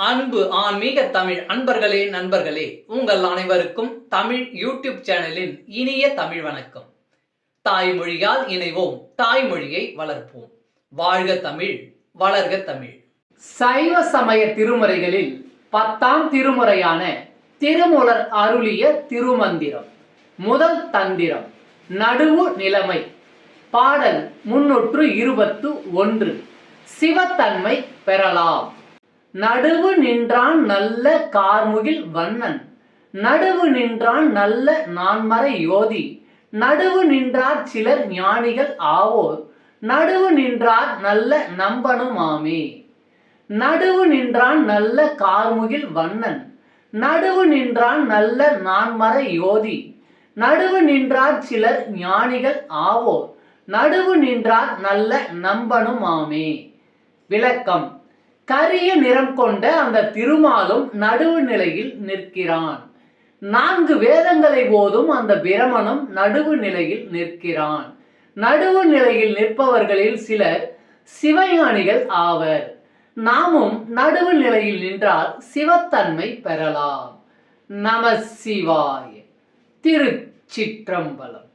அன்பு ஆன்மீக தமிழ் அன்பர்களே, நண்பர்களே, உங்கள் அனைவருக்கும் தமிழ் யூடியூப் சேனலின் இனிய தமிழ் வணக்கம். தாய்மொழியால் இணைவோம், தாய்மொழியை வளர்ப்போம். வாழ்க தமிழ், வளர்க தமிழ். சைவ சமய திருமுறைகளில் 10ஆம் திருமுறையான திருமூலர் அருளிய திருமந்திரம். முதல் தந்திரம் நடுவு நிலைமை. பாடல் 321. சிவத்தன்மை பெறலாம். நடுவு நின்றான் நல்ல கார்முகில் வண்ணன், நடுவு நின்றான் நல்ல நான்மறை யோதி, நடுவு நின்றார் சிலர் ஞானிகள் ஆவோர், நடுவு நின்றார் நல்ல நம்பனுமாமே. நடுவு நின்றான் நல்ல கார்முகில் வண்ணன், நடுவு நின்றான் நல்ல நான்மறை யோதி, நடுவு நின்றார் சிலர் ஞானிகள் ஆவோர், நடுவு நின்றார் நல்ல நம்பனுமாமே. விளக்கம். கரிய நிறம் கொண்ட அந்த திருமாலும் நடுவு நிலையில் நிற்கிறான். 4 வேதங்களை போதும் அந்த பிரமனும் நடுவு நிலையில் நிற்கிறான். நடுவு நிலையில் நிற்பவர்களில் சிலர் சிவஞானிகள் ஆவர். நாமும் நடுவு நிலையில் நின்றால் சிவத்தன்மை பெறலாம். நம சிவாய. திருச்சிற்றம்பலம்.